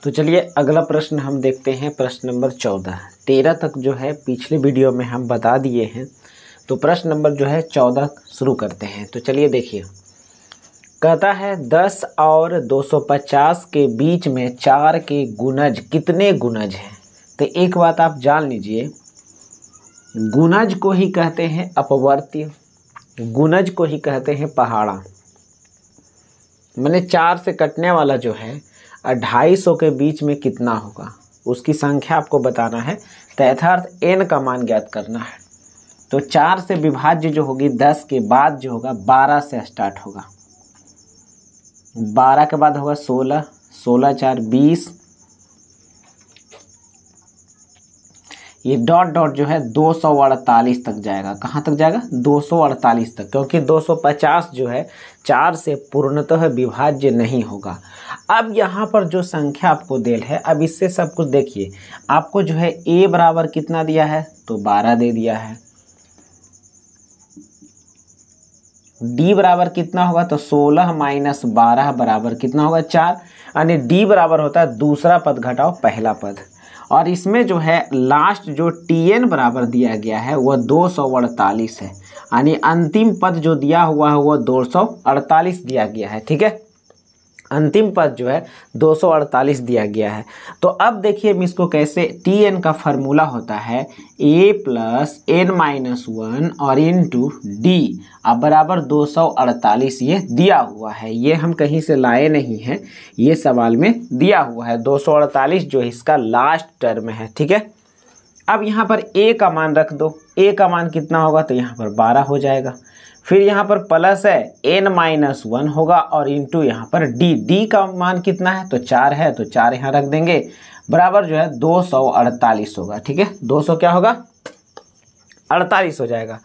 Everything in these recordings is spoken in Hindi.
तो चलिए अगला प्रश्न हम देखते हैं, प्रश्न नंबर 14। 13 तक जो है पिछले वीडियो में हम बता दिए हैं, तो प्रश्न नंबर जो है 14 शुरू करते हैं। तो चलिए देखिए, कहता है 10 और 250 के बीच में 4 के गुणज कितने गुणज हैं। तो एक बात आप जान लीजिए, गुणज को ही कहते हैं अपवर्त्य, गुणज को ही कहते हैं पहाड़ा। मैंने 4 से कटने वाला जो है 250 के बीच में कितना होगा, उसकी संख्या आपको बताना है। तो यथार्थ n का मान ज्ञात करना है। तो 4 से विभाज्य जो होगी 10 के बाद जो होगा 12 से स्टार्ट होगा, 12 के बाद होगा 16, 16 4 20, ये डॉट डॉट जो है 248 तक जाएगा। कहाँ तक जाएगा? 248 तक, क्योंकि 250 जो है 4 से पूर्णतः विभाज्य नहीं होगा। अब यहाँ पर जो संख्या आपको देल है, अब इससे सब कुछ देखिए, आपको जो है a बराबर कितना दिया है, तो 12 दे दिया है। d बराबर कितना होगा, तो 16 माइनस 12 बराबर कितना होगा, 4। यानी d बराबर होता है दूसरा पद घटाओ पहला पद। और इसमें जो है लास्ट जो tn बराबर दिया गया है वह 248 है, यानी अंतिम पद जो दिया हुआ है वह 248 दिया गया है। ठीक है, अंतिम पद जो है 248 दिया गया है। तो अब देखिए हम इसको कैसे, tn का फार्मूला होता है a प्लस n माइनस 1 और इंटू d, अब बराबर 248 ये दिया हुआ है, ये हम कहीं से लाए नहीं हैं, ये सवाल में दिया हुआ है। 248 जो है इसका लास्ट टर्म है। ठीक है, अब यहाँ पर a का मान रख दो, a का मान कितना होगा, तो यहाँ पर 12 हो जाएगा। फिर यहाँ पर प्लस है n माइनस 1 होगा और इंटू यहाँ पर d का मान कितना है, तो 4 है, तो 4 यहाँ रख देंगे, बराबर जो है 248 होगा। ठीक है, 200 क्या होगा, 48 हो जाएगा।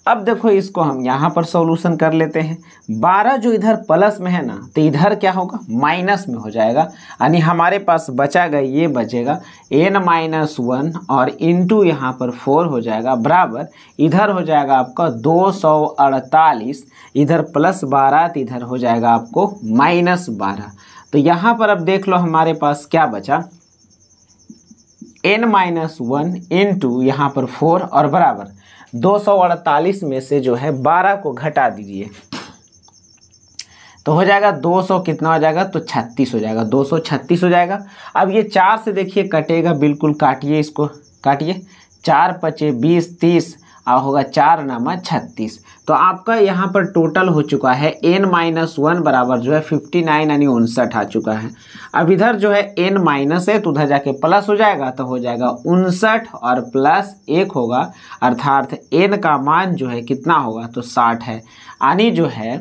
अब देखो इसको हम यहाँ पर सॉल्यूशन कर लेते हैं। 12 जो इधर प्लस में है ना, तो इधर क्या होगा, माइनस में हो जाएगा, यानी हमारे पास बचा गया, ये बचेगा n माइनस 1 और इंटू यहाँ पर 4 हो जाएगा, बराबर इधर हो जाएगा आपका 248, इधर प्लस 12, तो इधर हो जाएगा आपको माइनस 12। तो यहाँ पर अब देख लो हमारे पास क्या बचा, n माइनस 1 इंटू यहाँ पर 4 और बराबर 248 में से जो है 12 को घटा दीजिए, तो हो जाएगा 200 कितना हो जाएगा, तो 36 हो जाएगा, 236 हो जाएगा। अब ये 4 से देखिए कटेगा, बिल्कुल काटिए, इसको काटिए, 4 पचे 20 30 और होगा 4 नामा 36। तो आपका यहाँ पर टोटल हो चुका है n माइनस 1 बराबर जो है 59 यानी 59 आ चुका है। अब इधर जो है n माइनस है तो उधर जाके प्लस हो जाएगा, तो हो जाएगा 59 और प्लस 1 होगा, अर्थात n का मान जो है कितना होगा, तो 60 है। यानी जो है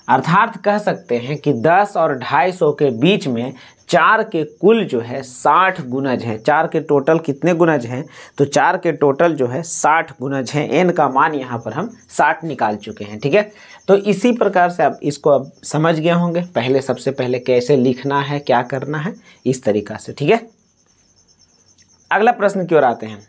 अर्थात कह सकते हैं कि 10 और 250 के बीच में 4 के कुल जो है 60 गुणज हैं। 4 के टोटल कितने गुणज हैं, तो 4 के टोटल जो है 60 गुणज हैं। n का मान यहाँ पर हम 60 निकाल चुके हैं। ठीक है, तो इसी प्रकार से आप इसको अब समझ गए होंगे, पहले सबसे पहले कैसे लिखना है, क्या करना है, इस तरीका से। ठीक है, अगला प्रश्न की ओर आते हैं।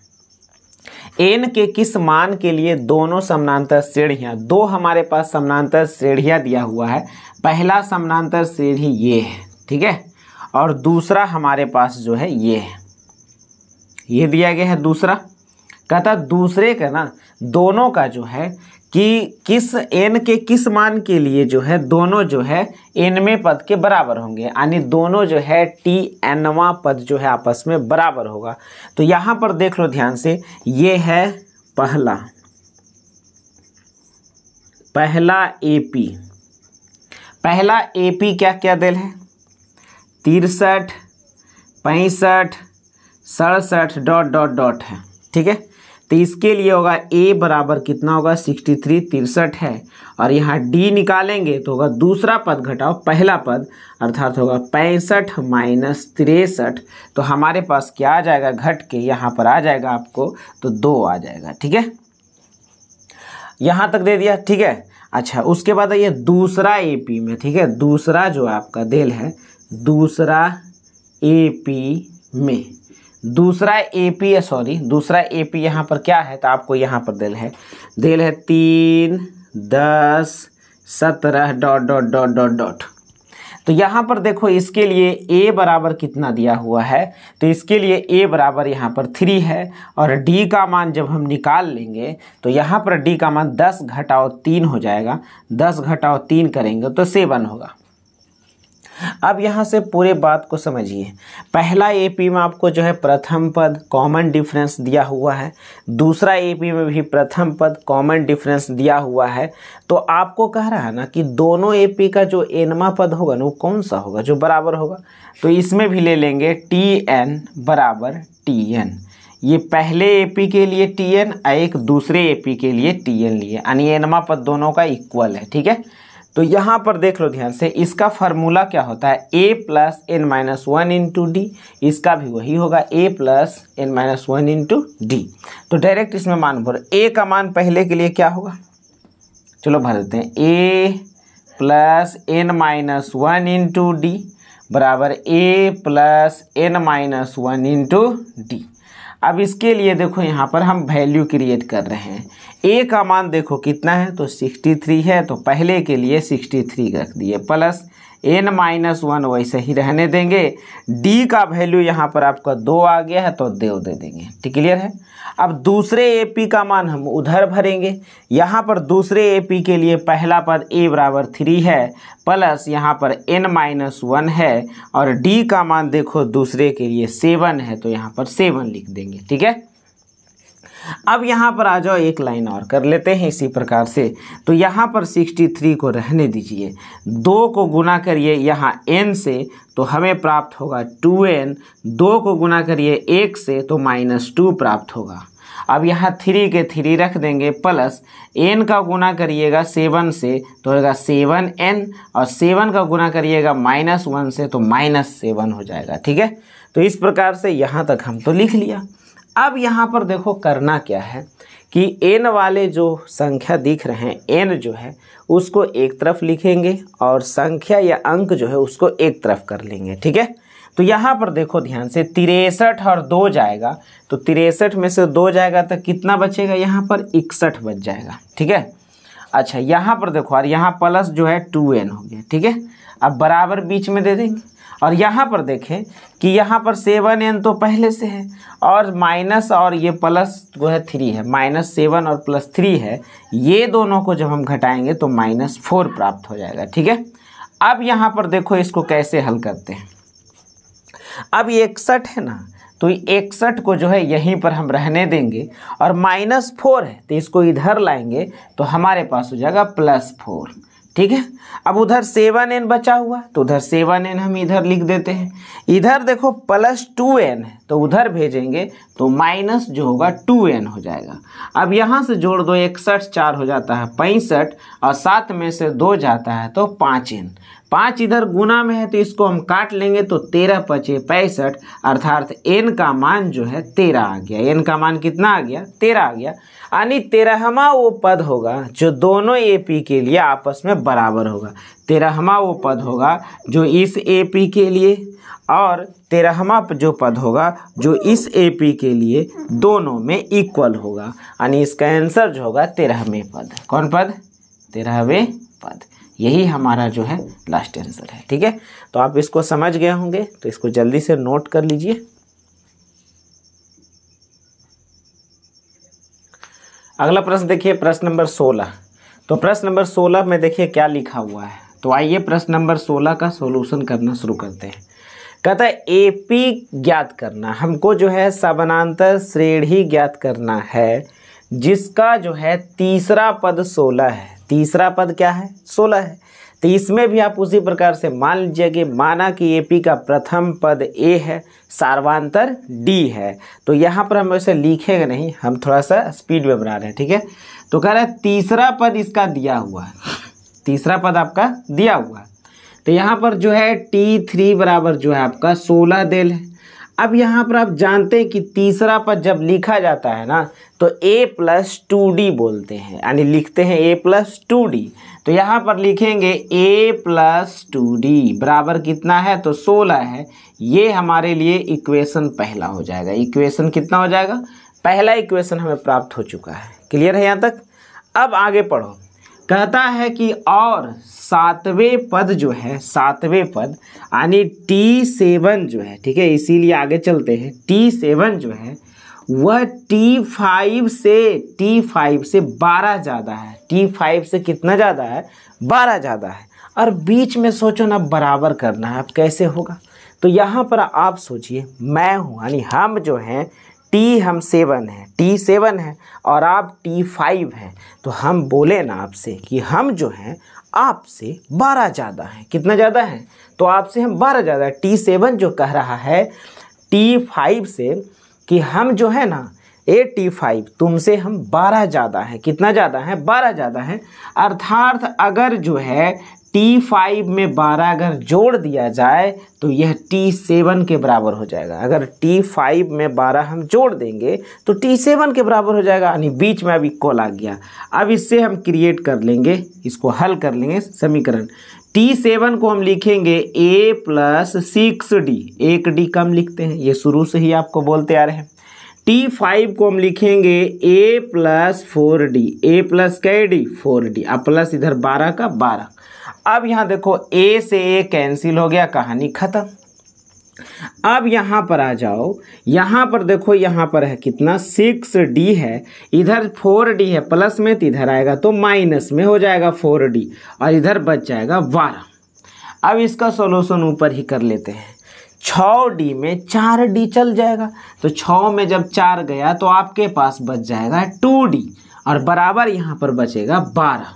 n के किस मान के लिए दोनों समानांतर श्रेणियां, दो हमारे पास समानांतर श्रेणियां दिया हुआ है। पहला समानांतर श्रेणी ये है, ठीक है, और दूसरा हमारे पास जो है ये है, ये दिया गया है दूसरा। कहता दूसरे का ना दोनों का जो है कि किस n के किस मान के लिए जो है दोनों जो है nवें पद के बराबर होंगे, यानी दोनों जो है tnवां पद जो है आपस में बराबर होगा। तो यहाँ पर देख लो ध्यान से, ये है पहला AP, पहला AP क्या क्या दिल है, 63 65 67 डॉट डॉट डॉट है। ठीक है, तो इसके लिए होगा a बराबर कितना होगा, 63 63 है, और यहाँ d निकालेंगे तो होगा दूसरा पद घटाओ पहला पद, अर्थात होगा 65 माइनस 63। तो हमारे पास क्या आ जाएगा, घट के यहाँ पर आ जाएगा आपको, तो 2 आ जाएगा। ठीक है, यहाँ तक दे दिया। ठीक है, अच्छा उसके बाद ये दूसरा AP में, ठीक है, दूसरा जो आपका देल है, दूसरा AP में, दूसरा AP यहाँ पर क्या है, तो आपको यहाँ पर देल है 3 10 17 dot dot dot dot dot. तो यहाँ पर देखो इसके लिए a बराबर कितना दिया हुआ है, तो इसके लिए a बराबर यहाँ पर 3 है और d का मान जब हम निकाल लेंगे तो यहाँ पर d का मान 10 घटाओ 3 हो जाएगा। 10 घटाओ 3 करेंगे तो 7 होगा। अब यहाँ से पूरे बात को समझिए। पहला एपी में आपको जो है प्रथम पद कॉमन डिफरेंस दिया हुआ है, दूसरा एपी में भी प्रथम पद कॉमन डिफरेंस दिया हुआ है। तो आपको कह रहा है ना कि दोनों एपी का जो एनवा पद होगा ना वो कौन सा होगा, जो बराबर होगा। तो इसमें भी ले लेंगे टी बराबर टी। ये पहले एपी के लिए टी और एक दूसरे एपी के लिए टी लिए, यानी एनवा पद दोनों का इक्वल है। ठीक है, तो यहाँ पर देख लो ध्यान से, इसका फार्मूला क्या होता है, a plus n minus 1 into d. इसका भी वही होगा a plus n minus 1 into d. तो डायरेक्ट इसमें मान भरो। a का मान पहले के लिए क्या होगा, चलो भर देते हैं, a plus n minus 1 into d बराबर a plus n minus 1 into d. अब इसके लिए देखो यहाँ पर हम वैल्यू क्रिएट कर रहे हैं। a का मान देखो कितना है, तो 63 है, तो पहले के लिए 63 रख दिए, प्लस n माइनस 1 वैसे ही रहने देंगे। d का वैल्यू यहाँ पर आपका 2 आ गया है तो दे देंगे। ठीक, क्लियर है। अब दूसरे एपी का मान हम उधर भरेंगे। यहाँ पर दूसरे एपी के लिए पहला पद a बराबर 3 है, प्लस यहाँ पर n माइनस 1 है और d का मान देखो दूसरे के लिए 7 है, तो यहाँ पर 7 लिख देंगे। ठीक है, अब यहाँ पर आ जाओ, एक लाइन और कर लेते हैं इसी प्रकार से। तो यहाँ पर 63 को रहने दीजिए, 2 को गुना करिए यहाँ n से तो हमें प्राप्त होगा 2n, 2 को गुना करिए 1 से तो -2 प्राप्त होगा। अब यहाँ 3 के 3 रख देंगे, प्लस n का गुना करिएगा 7 से तो होगा 7n और 7 का गुना करिएगा -1 से तो -7 हो जाएगा। ठीक है, तो इस प्रकार से यहाँ तक हम तो लिख लिया। अब यहाँ पर देखो करना क्या है कि n वाले जो संख्या दिख रहे हैं, n जो है उसको एक तरफ लिखेंगे और संख्या या अंक जो है उसको एक तरफ कर लेंगे। ठीक है, तो यहाँ पर देखो ध्यान से, 63 और 2 जाएगा, तो 63 में से 2 जाएगा तो कितना बचेगा, यहाँ पर 61 बच जाएगा। ठीक है, अच्छा यहाँ पर देखो, और यहाँ प्लस जो है 2n हो गया। ठीक है, अब बराबर बीच में दे देंगे और यहाँ पर देखें कि यहाँ पर 7n तो पहले से है और माइनस और ये प्लस जो है 3 है, -7 और +3 है, ये दोनों को जब हम घटाएंगे तो -4 प्राप्त हो जाएगा। ठीक है, अब यहाँ पर देखो इसको कैसे हल करते हैं। अब ये 61 है ना, तो 61 को जो है यहीं पर हम रहने देंगे और -4 है तो इसको इधर लाएंगे तो हमारे पास हो जाएगा +4। ठीक है, अब उधर 7n बचा हुआ तो उधर 7n हम इधर लिख देते हैं। इधर देखो +2n है तो उधर भेजेंगे तो माइनस जो होगा 2n हो जाएगा। अब यहाँ से जोड़ दो, 61 4 हो जाता है 65 और 7 में से 2 जाता है तो 5n। 5 इधर गुना में है तो इसको हम काट लेंगे तो 13 5 65, अर्थात n का मान जो है 13 आ गया। n का मान कितना आ गया, 13 आ गया, यानी 13वां वो पद होगा जो दोनों एपी के लिए आपस में बराबर होगा। 13वां वो पद होगा जो इस एपी के लिए और 13वां जो पद होगा जो इस एपी के लिए, दोनों में इक्वल होगा, यानी इसका आंसर जो होगा 13वें पद। कौन पद, 13वें पद। यही हमारा जो है लास्ट आंसर है। ठीक है, तो आप इसको समझ गए होंगे तो इसको जल्दी से नोट कर लीजिए। अगला प्रश्न देखिए, प्रश्न नंबर 16। तो प्रश्न नंबर 16 में देखिए क्या लिखा हुआ है। तो आइए प्रश्न नंबर 16 का सॉल्यूशन करना शुरू करते हैं। कहता है एपी ज्ञात करना, हमको जो है समानांतर श्रेणी ज्ञात करना है जिसका जो है तीसरा पद 16 है। तीसरा पद क्या है, 16 है। तो इसमें भी आप उसी प्रकार से मान लीजिए कि माना कि एपी का प्रथम पद ए है, सार्वांतर डी है। तो यहाँ पर हम वैसे लिखेंगे नहीं, हम थोड़ा सा स्पीड में बना रहे हैं। ठीक है, तो कह रहा है तीसरा पद इसका दिया हुआ है, तीसरा पद आपका दिया हुआ है। तो यहाँ पर जो है T3 बराबर जो है आपका 16 देल है। अब यहाँ पर आप जानते हैं कि तीसरा पद जब लिखा जाता है ना तो a+2d बोलते हैं, यानी लिखते हैं a+2d। तो यहाँ पर लिखेंगे a+2d बराबर कितना है, तो 16 है। ये हमारे लिए इक्वेशन पहला हो जाएगा। इक्वेशन कितना हो जाएगा, पहला इक्वेशन हमें प्राप्त हो चुका है। क्लियर है यहाँ तक। अब आगे पढ़ो। कहता है कि और सातवें पद जो है, सातवें पद यानी T7 जो है, ठीक है, इसीलिए आगे चलते हैं। T7 जो है वह T5 से 12 ज़्यादा है। T5 से कितना ज़्यादा है? 12 ज़्यादा है। और बीच में सोचो ना, बराबर करना है, अब कैसे होगा? तो यहाँ पर आप सोचिए, मैं हूँ यानी हम जो हैं हम 7 हैं, T7 है और आप T5 हैं, तो हम बोले ना आपसे कि हम जो हैं आपसे 12 ज़्यादा हैं। कितना ज़्यादा है? तो आपसे हम 12 ज़्यादा है। T7 जो कह रहा है T5 से कि हम जो है ना T5 तुमसे हम 12 ज़्यादा है। कितना ज़्यादा है? 12 ज़्यादा है। अर्थात अगर जो है T5 में 12 अगर जोड़ दिया जाए तो यह T7 के बराबर हो जाएगा। अगर T5 में 12 हम जोड़ देंगे तो T7 के बराबर हो जाएगा, यानी बीच में अभी इक्वल आ गया। अब इससे हम क्रिएट कर लेंगे, इसको हल कर लेंगे समीकरण। T7 को हम लिखेंगे A + 6D, एक D कम लिखते हैं, ये शुरू से ही आपको बोलते आ रहे हैं। T5 को हम लिखेंगे A + 4D, A + क्या D 4D, अब प्लस इधर 12 का 12। अब यहाँ देखो A से A कैंसिल हो गया, कहानी खत्म। अब यहाँ पर आ जाओ, यहाँ पर देखो, यहाँ पर है कितना 6D है, इधर 4D है, प्लस में तो इधर आएगा तो माइनस में हो जाएगा 4D और इधर बच जाएगा 12। अब इसका सॉल्यूशन ऊपर ही कर लेते हैं। 6D में 4D चल जाएगा, तो 6 में जब 4 गया तो आपके पास बच जाएगा 2D और बराबर यहाँ पर बचेगा 12।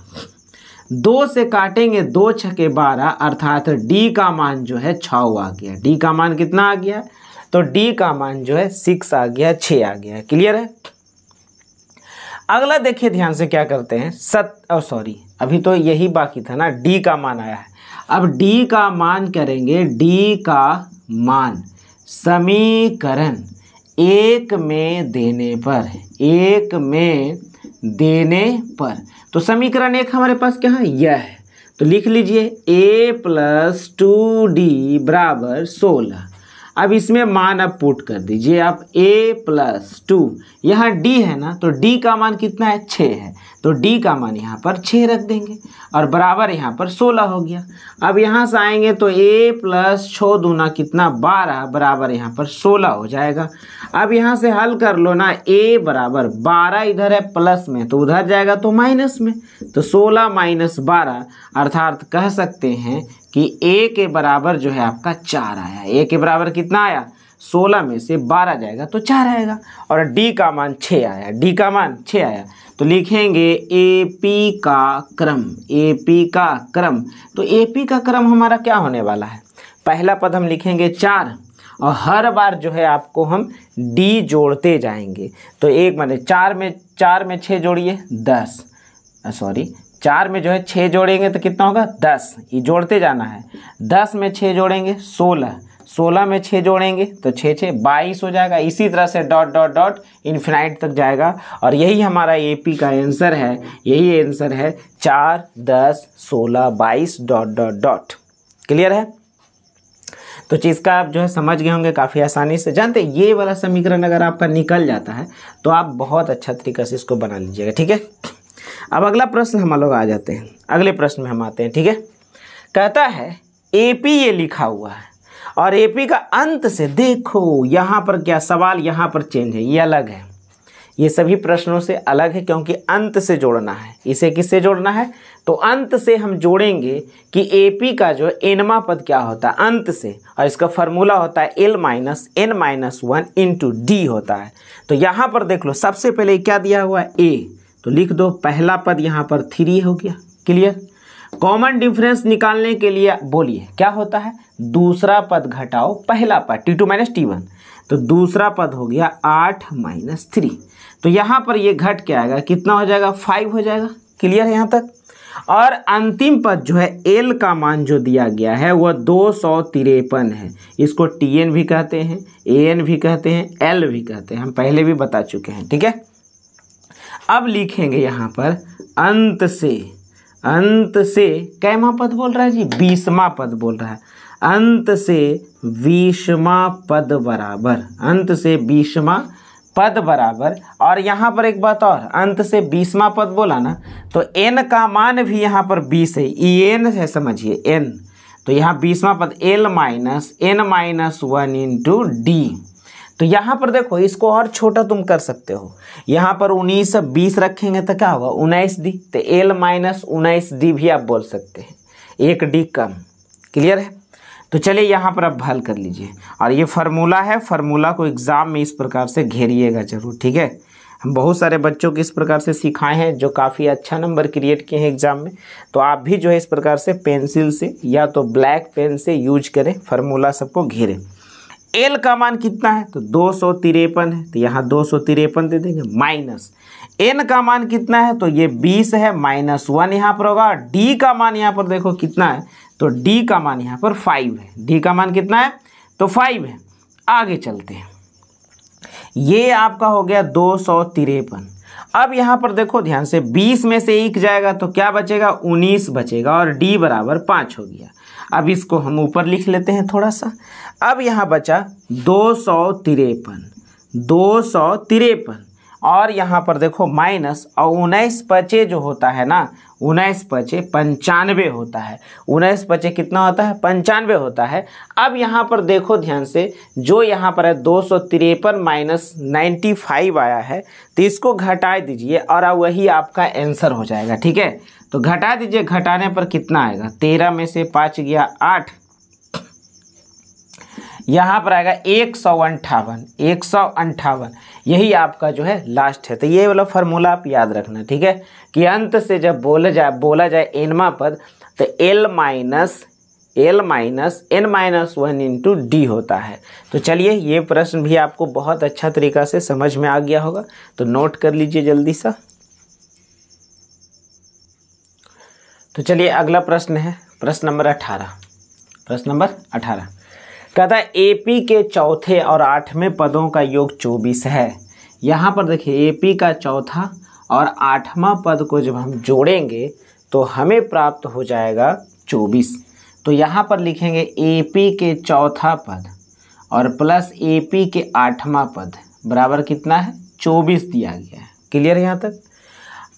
2 से काटेंगे, 2 छके 12, अर्थात D का मान जो है 6 आ गया। D का मान कितना आ गया? तो D का मान जो है 6 आ गया, 6 आ गया। क्लियर है? अगला देखिए ध्यान से क्या करते हैं। अभी तो यही बाकी था ना, D का मान आया है। अब D का मान करेंगे, D का मान समीकरण 1 में देने पर, 1 में देने पर, तो समीकरण 1 हमारे पास क्या है? यह है। तो लिख लीजिए A + 2D = 16। अब इसमें मान अब पुट कर दीजिए आप, A + 2, यहाँ D है ना, तो D का मान कितना है? 6 है, तो D का मान यहाँ पर 6 रख देंगे और बराबर यहाँ पर 16 हो गया। अब यहाँ से आएंगे तो A + 6 दूना कितना? 12 बराबर यहाँ पर 16 हो जाएगा। अब यहाँ से हल कर लो ना, A बराबर 12 इधर है प्लस में तो उधर जाएगा तो माइनस में, तो 16 - 12, अर्थात कह सकते हैं कि A के बराबर जो है आपका 4 आया। A के बराबर कितना आया? 16 में से 12 जाएगा तो 4 आएगा और D का मान 6 आया। D का मान 6 आया, तो लिखेंगे AP का क्रम, AP का क्रम। तो AP का क्रम हमारा क्या होने वाला है? पहला पद हम लिखेंगे 4 और हर बार जो है आपको हम D जोड़ते जाएंगे। तो एक माने 4 में 6 जोड़िए 10, 4 में जो है 6 जोड़ेंगे तो कितना होगा? 10, ये जोड़ते जाना है। 10 में 6 जोड़ेंगे 16, 16 में 6 जोड़ेंगे तो 6 6 22 हो जाएगा। इसी तरह से डॉट डॉट डॉट इन्फिनाइट तक जाएगा और यही हमारा AP का आंसर है। यही आंसर है 4, 10, 16, 22 डॉट डॉट डॉट। क्लियर है? तो चीज़ का आप जो है समझ गए होंगे काफ़ी आसानी से। जानते हैं ये वाला समीकरण अगर आपका निकल जाता है तो आप बहुत अच्छा तरीक़े से इसको बना लीजिएगा। ठीक है, अब अगला प्रश्न हम लोग आ जाते हैं, अगले प्रश्न में हम आते हैं। ठीक है, कहता है AP ये लिखा हुआ है और AP का अंत से देखो यहाँ पर क्या सवाल, यहाँ पर चेंज है, ये अलग है, ये सभी प्रश्नों से अलग है क्योंकि अंत से जोड़ना है। इसे किससे जोड़ना है? तो अंत से हम जोड़ेंगे कि AP का जो nवां पद क्या होता है? अंत से, और इसका फार्मूला होता है L - n - 1 × D होता है। तो यहाँ पर देख लो, सबसे पहले क्या दिया हुआ है? A, तो लिख दो पहला पद यहाँ पर 3 हो गया। क्लियर? कॉमन डिफरेंस निकालने के लिए बोलिए क्या होता है? दूसरा पद घटाओ पहला पद, T2 - T1, तो दूसरा पद हो गया 8 - 3। तो यहाँ पर ये घट के आएगा, कितना हो जाएगा? 5 हो जाएगा। क्लियर है यहाँ तक? और अंतिम पद जो है L का मान जो दिया गया है वह 253 है। इसको TN भी कहते हैं, AN भी कहते हैं, L भी कहते हैं, हम पहले भी बता चुके हैं। ठीक है, अब लिखेंगे यहाँ पर अंत से कैमा पद बोल रहा है जी? 20वां पद बोल रहा है। अंत से 20वां पद बराबर, अंत से 20वां पद बराबर, और यहाँ पर एक बात और, अंत से 20वां पद बोला ना, तो n का मान भी यहाँ पर 20 है, en है, समझिए n, तो यहाँ 20वां पद l minus n minus 1 into d. तो यहाँ पर देखो इसको और छोटा तुम कर सकते हो, यहाँ पर 19 20 रखेंगे तो क्या होगा 19d, तो l माइनस 19d भी आप बोल सकते हैं, एक डी कम। क्लियर है? तो चलिए यहाँ पर आप हल कर लीजिए, और ये फार्मूला है, फार्मूला को एग्ज़ाम में इस प्रकार से घेरिएगा जरूर, ठीक है। हम बहुत सारे बच्चों को इस प्रकार से सिखाए हैं जो काफ़ी अच्छा नंबर क्रिएट किए हैं एग्ज़ाम में, तो आप भी जो है इस प्रकार से पेंसिल से या तो ब्लैक पेन से यूज करें, फार्मूला सबको घेरें। एल का मान कितना है तो 253 है, तो यहाँ 253 दे देंगे, माइनस एन का मान कितना है तो ये 20 है, माइनस 1 यहाँ पर होगा। डी का मान यहाँ पर देखो कितना है, तो डी का मान यहाँ पर 5 है, डी का मान कितना है तो 5 है। आगे चलते हैं, ये आपका हो गया 253। अब यहाँ पर देखो ध्यान से, 20 में से 1 जाएगा तो क्या बचेगा 19 बचेगा, और डी बराबर 5 हो गया। अब इसको हम ऊपर लिख लेते हैं थोड़ा सा। अब यहाँ बचा 253, और यहाँ पर देखो माइनस, और 19 पचे जो होता है ना, 19 पचे 95 होता है, 19 पचे कितना होता है 95 होता है। अब यहाँ पर देखो ध्यान से, जो यहाँ पर है 253 माइनस 95 आया है, तो इसको घटा दीजिए और वही आपका आंसर हो जाएगा, ठीक है। तो घटा दीजिए, घटाने पर कितना आएगा, 13 में से 5 गया 8, यहाँ पर आएगा 158, यही आपका जो है लास्ट है। तो ये वाला फार्मूला आप याद रखना, ठीक है, कि अंत से जब बोला जाए एनवा पद, तो l minus n minus 1 into D होता है। तो चलिए ये प्रश्न भी आपको बहुत अच्छा तरीका से समझ में आ गया होगा, तो नोट कर लीजिए जल्दी सा। तो चलिए अगला प्रश्न है प्रश्न नंबर 18। कहता है एपी के चौथे और 8वें पदों का योग 24 है। यहाँ पर देखिए एपी का चौथा और 8वां पद को जब हम जोड़ेंगे तो हमें प्राप्त हो जाएगा 24। तो यहाँ पर लिखेंगे एपी के चौथा पद और प्लस एपी के 8वां पद बराबर कितना है 24 दिया गया है। क्लियर है यहाँ तक?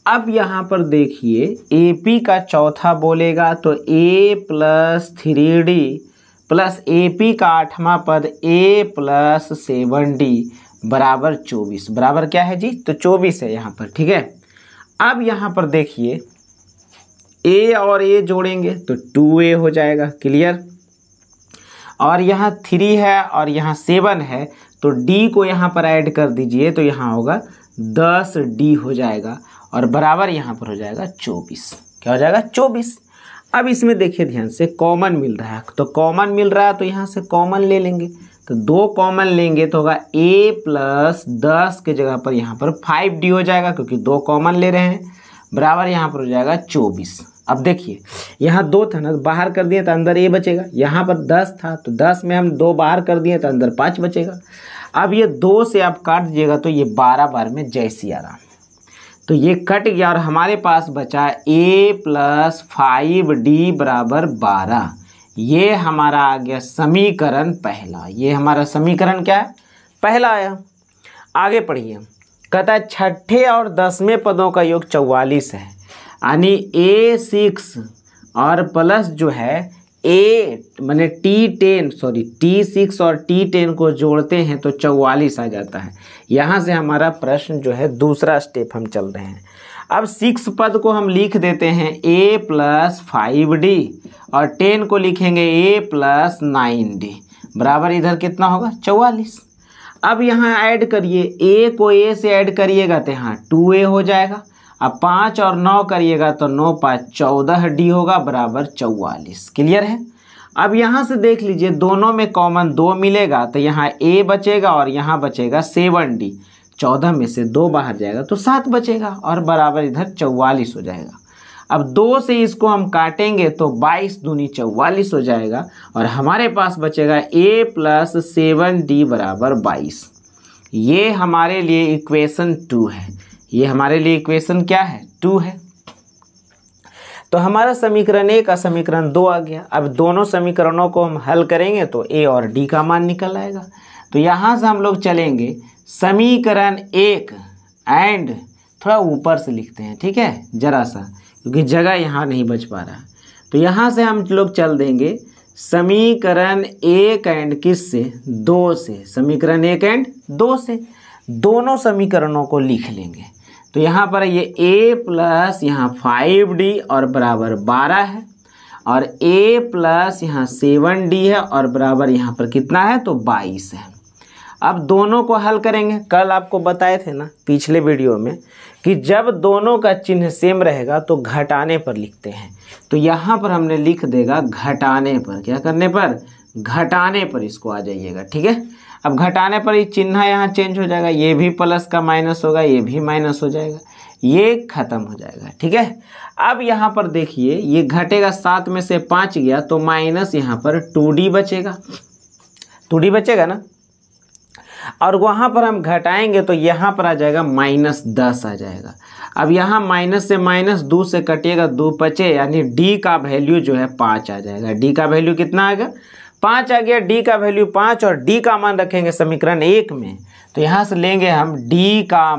अब यहाँ पर देखिए एपी का चौथा बोलेगा तो a plus 3d plus AP का 8वां पद a प्लस 7d बराबर 24। बराबर क्या है जी? तो 24 है यहाँ पर, ठीक है। अब यहाँ पर देखिए a और a जोड़ेंगे तो 2a हो जाएगा। क्लियर? और यहाँ 3 है और यहाँ 7 है, तो d को यहाँ पर ऐड कर दीजिए तो यहाँ होगा 10d हो जाएगा और बराबर यहाँ पर हो जाएगा 24। क्या हो जाएगा? 24। अब इसमें देखिए ध्यान से कॉमन मिल रहा है, तो कॉमन मिल रहा है तो यहाँ से कॉमन ले लेंगे, तो 2 कॉमन लेंगे तो होगा a प्लस 10 के जगह पर यहाँ पर 5d हो जाएगा, क्योंकि 2 कॉमन ले रहे हैं, बराबर यहाँ पर हो जाएगा 24। अब देखिए यहाँ 2 था ना, बाहर कर दिए तो अंदर a बचेगा, यहाँ पर 10 था तो 10 में हम 2 बाहर कर दिए तो अंदर 5 बचेगा। अब ये 2 से आप काट दीजिएगा तो ये 12 बार में जैसी आ रहा, तो ये कट गया और हमारे पास बचा a प्लस 5d बराबर 12। ये हमारा आ गया समीकरण पहला। ये हमारा समीकरण क्या है? पहला आया। आगे पढ़िए, कहता है छठे और 10वें पदों का योग 44 है, यानी a6 और प्लस जो है माने T6 और T10 को जोड़ते हैं तो 44 आ जाता है। यहाँ से हमारा प्रश्न जो है दूसरा स्टेप हम चल रहे हैं। अब 6 पद को हम लिख देते हैं a प्लस 5d और 10 को लिखेंगे a प्लस 9d बराबर इधर कितना होगा 44। अब यहाँ ऐड करिए, a को a से ऐड करिएगा तो यहाँ 2a हो जाएगा। अब 5 और 9 करिएगा तो 9 5 14d होगा बराबर 44। क्लियर है? अब यहाँ से देख लीजिए दोनों में कॉमन 2 मिलेगा तो यहाँ a बचेगा और यहाँ बचेगा 7d। 14 में से 2 बाहर जाएगा तो 7 बचेगा और बराबर इधर 44 हो जाएगा। अब 2 से इसको हम काटेंगे तो 22 दूनी 44 हो जाएगा और हमारे पास बचेगा a प्लस 7d बराबर 22। ये हमारे लिए इक्वेशन 2 है। ये हमारे लिए इक्वेशन क्या है? 2 है। तो हमारा समीकरण 1 का समीकरण 2 आ गया। अब दोनों समीकरणों को हम हल करेंगे तो a और d का मान निकल आएगा। तो यहाँ से हम लोग चलेंगे समीकरण 1 एंड थोड़ा ऊपर से लिखते हैं, ठीक है, जरा सा, क्योंकि जगह यहाँ नहीं बच पा रहा। तो यहाँ से हम लोग चल देंगे समीकरण 1 एंड किस से, 2 से, समीकरण 1 एंड 2 से दोनों समीकरणों को लिख लेंगे। तो यहाँ पर ये a प्लस यहाँ 5d और बराबर 12 है, और a प्लस यहाँ 7d है और बराबर यहाँ पर कितना है, तो 22 है। अब दोनों को हल करेंगे। कल आपको बताए थे ना पिछले वीडियो में कि जब दोनों का चिन्ह सेम रहेगा तो घटाने पर लिखते हैं। तो यहाँ पर हमने लिख देगा घटाने पर, क्या करने पर, घटाने पर इसको आ जाइएगा, ठीक है। अब घटाने पर ये चिन्ह यहाँ चेंज हो जाएगा, ये भी प्लस का माइनस होगा, ये भी माइनस हो जाएगा, ये खत्म हो जाएगा, ठीक है। अब यहाँ पर देखिए ये घटेगा, 7 में से 5 गया तो माइनस यहाँ पर 2d बचेगा, 2d बचेगा ना। और वहाँ पर हम घटाएंगे तो यहाँ पर आ जाएगा -10 आ जाएगा। अब यहाँ माइनस से माइनस 2 से कटिएगा, 2 बचे, यानी d का वैल्यू जो है 5 आ जाएगा। d का वैल्यू कितना आ गया, 5 आ गया, d का वैल्यू 5, और d का मान रखेंगे समीकरण 1 में। तो यहाँ से लेंगे हम d का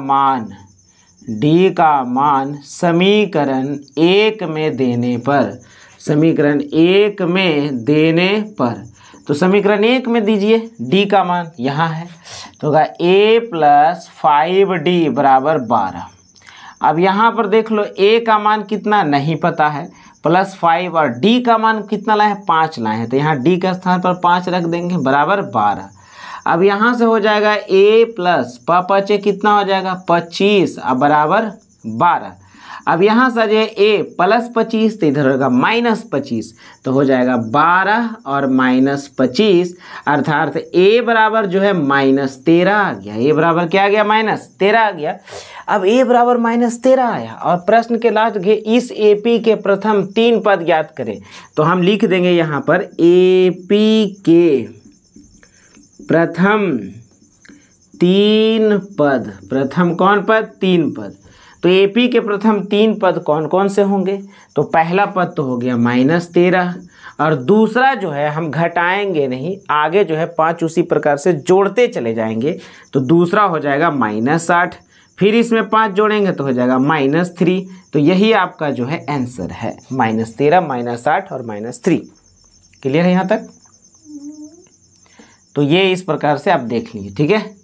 मान समीकरण 1 में देने पर, समीकरण 1 में देने पर, तो समीकरण 1 में दीजिए d का मान यहाँ है, तो होगा a प्लस 5d बराबर 12। अब यहाँ पर देख लो a का मान कितना नहीं पता है, +5, और d का मान कितना लाए हैं, 5 लाए हैं, तो यहाँ d का स्थान पर 5 रख देंगे बराबर 12। अब यहाँ से हो जाएगा a प्लस 5 कितना हो जाएगा 25 अब बराबर 12। अब यहाँ से आ जाए a प्लस 25 तो इधर होगा -25, तो हो जाएगा 12 और -25, अर्थात a बराबर जो है -13 आ गया। a बराबर क्या आ गया, -13 आ गया। अब a बराबर -13 आया और प्रश्न के लास्ट के इस AP के प्रथम 3 पद ज्ञात करें। तो हम लिख देंगे यहाँ पर AP के प्रथम 3 पद, प्रथम कौन पद, 3 पद। तो AP के प्रथम 3 पद कौन कौन से होंगे, तो पहला पद तो हो गया -13, और दूसरा जो है हम घटाएंगे नहीं, आगे जो है 5 उसी प्रकार से जोड़ते चले जाएंगे, तो दूसरा हो जाएगा -8, फिर इसमें 5 जोड़ेंगे तो हो जाएगा -3। तो यही आपका जो है आंसर है, -13, -8 और -3। क्लियर है यहाँ तक। तो ये इस प्रकार से आप देख लीजिए, ठीक है,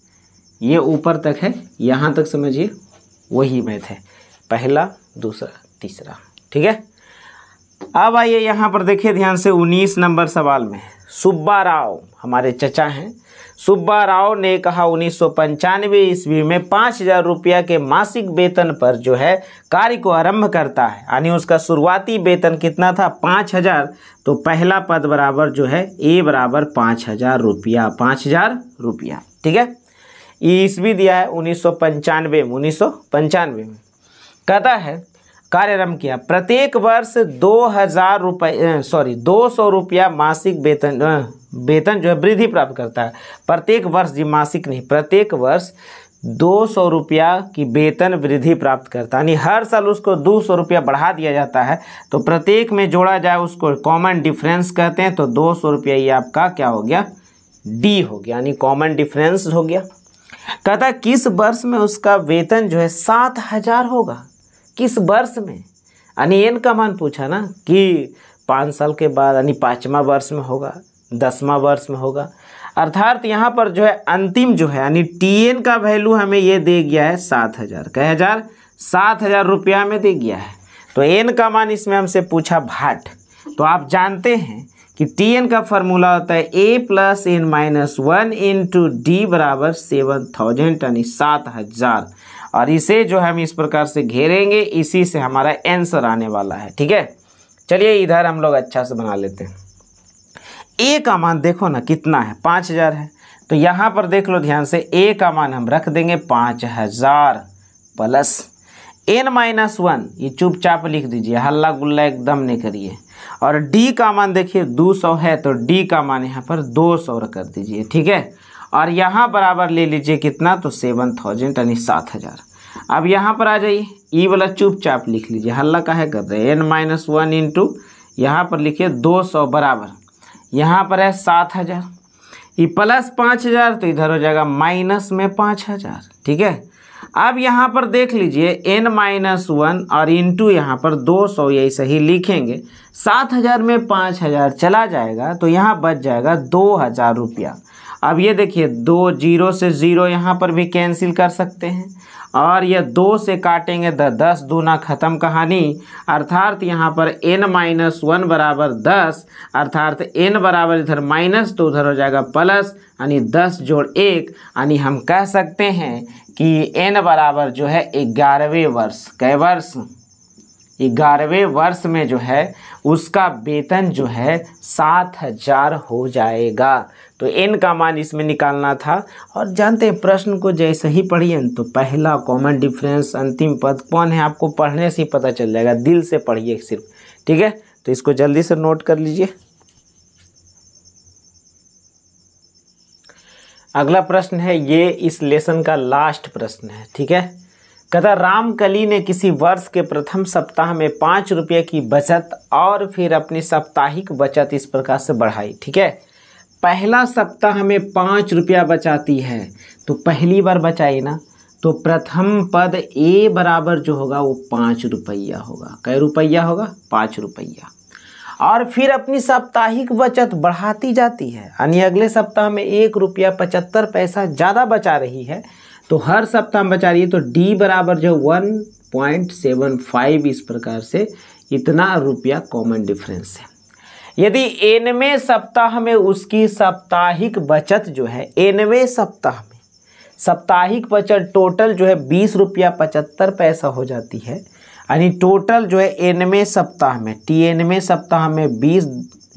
ये ऊपर तक है, यहाँ तक समझिए वही मैथ है, पहला दूसरा तीसरा, ठीक है। अब आइए यहाँ पर देखिए ध्यान से 19 नंबर सवाल में सुब्बा राव हमारे चचा हैं, सुब्बा राव ने कहा 1995 ईस्वी में 5,000 रुपया के मासिक वेतन पर जो है कार्य को आरंभ करता है, यानी उसका शुरुआती वेतन कितना था 5,000। तो पहला पद बराबर जो है a बराबर 5,000 रुपया, 5,000 रुपया, ठीक है। ईस्वी दिया है 1995 में कहता है कार्य आरंभ किया, प्रत्येक वर्ष 200 रुपया मासिक वेतन जो है वृद्धि प्राप्त करता है। प्रत्येक वर्ष जी मासिक नहीं, प्रत्येक वर्ष 200 रुपया की वेतन वृद्धि प्राप्त करता है, यानी हर साल उसको 200 रुपया बढ़ा दिया जाता है। तो प्रत्येक में जोड़ा जाए उसको कॉमन डिफरेंस कहते हैं। तो 200 रुपया ये आपका क्या हो गया, डी हो गया, यानी कॉमन डिफरेंस हो गया। कहता है किस वर्ष में उसका वेतन जो है 7,000 होगा, किस वर्ष में, यानी एन का मान पूछा ना कि 5 साल के बाद, यानी 5वां वर्ष में होगा, 10वां वर्ष में होगा, अर्थात यहाँ पर जो है अंतिम जो है यानी TN का वैल्यू हमें ये दे गया है 7,000, कई हज़ार, 7,000 रुपया में दे गया है। तो N का मान इसमें हमसे पूछा भाट। तो आप जानते हैं कि TN का फॉर्मूला होता है A + N - 1 × D बराबर 7,000 यानी 7,000, और इसे जो हम इस प्रकार से घेरेंगे, इसी से हमारा आंसर आने वाला है, ठीक है। चलिए इधर हम लोग अच्छा से बना लेते हैं। A का मान देखो ना कितना है, 5,000 है। तो यहाँ पर देख लो ध्यान से, A का मान हम रख देंगे 5,000 प्लस N - 1, ये चुपचाप लिख दीजिए, हल्ला गुल्ला एकदम नहीं करिए। और D का मान देखिए 200 है, तो D का मान यहाँ पर 200 कर दीजिए, ठीक है। और यहाँ बराबर ले लीजिए कितना, तो 7,000 यानी 7,000। अब यहाँ पर आ जाइए, ई वाला चुपचाप लिख लीजिए, हल्ला काहे कर रहे हैं। N - 1 × यहाँ पर लिखिए 200 बराबर, यहाँ पर है 7,000, ये प्लस 5000 तो इधर हो जाएगा माइनस में 5000। ठीक है, अब यहाँ पर देख लीजिए n-1 और इंटू यहाँ पर 200, यही सही लिखेंगे। 7000 में 5000 चला जाएगा तो यहाँ बच जाएगा 2000 रुपया। अब ये देखिए 2 0 से 0 यहाँ पर भी कैंसिल कर सकते हैं और ये 2 से काटेंगे 10 दूना ख़त्म कहानी। अर्थात यहाँ पर n-1 बराबर 10, अर्थात n बराबर इधर माइनस तो उधर हो जाएगा प्लस, यानी 10 जोड़ 1, यानी हम कह सकते हैं कि n बराबर जो है 11वें वर्ष। कै वर्ष? 11वें वर्ष में जो है उसका वेतन जो है 7000 हो जाएगा। तो n का मान इसमें निकालना था। और जानते हैं प्रश्न को जैसे ही पढ़िए तो पहला कॉमन डिफरेंस, अंतिम पद कौन है आपको पढ़ने से ही पता चल जाएगा, दिल से पढ़िए सिर्फ। ठीक है, तो इसको जल्दी से नोट कर लीजिए। अगला प्रश्न है, ये इस लेसन का लास्ट प्रश्न है। ठीक है, कहता रामकली ने किसी वर्ष के प्रथम सप्ताह में 5 रुपये की बचत और फिर अपनी साप्ताहिक बचत इस प्रकार से बढ़ाई। ठीक है, पहला सप्ताह में 5 रुपया बचाती है तो पहली बार बचाई ना, तो प्रथम पद ए बराबर जो होगा वो 5 रुपया होगा। कै रुपया होगा? 5 रुपया। और फिर अपनी साप्ताहिक बचत बढ़ाती जाती है, यानी अगले सप्ताह में 1 रुपया 75 पैसा ज़्यादा बचा रही है, तो हर सप्ताह में बचा रही है। तो डी बराबर जो 1.75 इस प्रकार से इतना रुपया कॉमन डिफरेंस है। यदि nवें सप्ताह में उसकी साप्ताहिक बचत जो है, nवें सप्ताह में साप्ताहिक बचत टोटल जो है 20 रुपया 75 पैसा हो जाती है, यानी टोटल जो है nवें सप्ताह में nवें सप्ताह में 20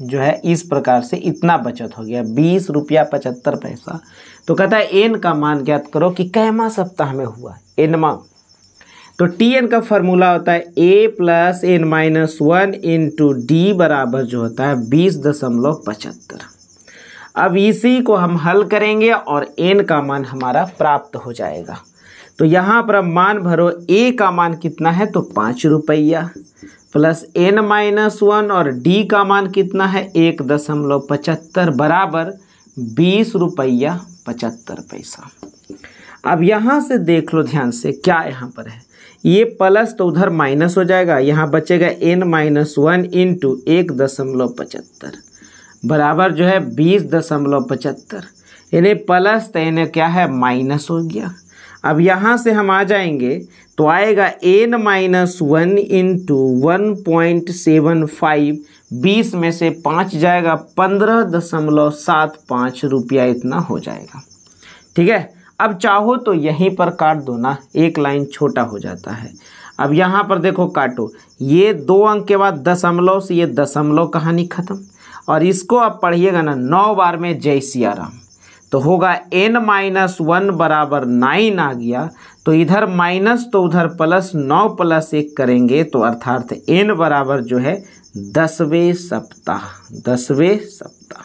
जो है इस प्रकार से इतना बचत हो गया 20 रुपया 75 पैसा। तो कहता है n का मान ज्ञात करो कि कैमा सप्ताह में हुआ, nवा। तो tn का फॉर्मूला होता है a plus n-1 into d बराबर जो होता है 20.75। अब इसी को हम हल करेंगे और n का मान हमारा प्राप्त हो जाएगा। तो यहाँ पर अब मान भरो, a का मान कितना है तो 5 रुपया प्लस n-1 और d का मान कितना है 1.75 बराबर 20 रुपया 75 पैसा। अब यहाँ से देख लो ध्यान से, क्या यहाँ पर है, ये प्लस तो उधर माइनस हो जाएगा, यहाँ बचेगा n-1 इंटू 1.75 बराबर जो है 20.75, यानी प्लस तो यानी क्या है माइनस हो गया। अब यहाँ से हम आ जाएंगे तो आएगा n-1 इंटू 1.75, 20 में से 5 जाएगा 15.75 रुपया इतना हो जाएगा। ठीक है, अब चाहो तो यहीं पर काट दो ना, एक लाइन छोटा हो जाता है। अब यहाँ पर देखो काटो, ये 2 अंक के बाद दशमलव से ये दशमलव कहानी खत्म। और इसको आप पढ़िएगा ना 9 बार में जय सिया राम, तो होगा n-1 बराबर 9 आ गया, तो इधर माइनस तो उधर प्लस, 9 प्लस 1 करेंगे तो अर्थात n बराबर जो है 10वें सप्ताह। 10वें सप्ताह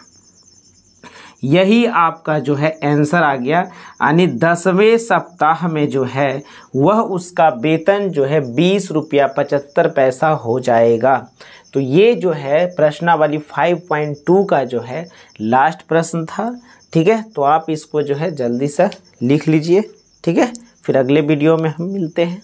यही आपका जो है आंसर आ गया, यानी 10वें सप्ताह में जो है वह उसका वेतन जो है 20 रुपया 75 पैसा हो जाएगा। तो ये जो है प्रश्नावली 5.2 का जो है लास्ट प्रश्न था। ठीक है, तो आप इसको जो है जल्दी से लिख लीजिए। ठीक है, फिर अगले वीडियो में हम मिलते हैं।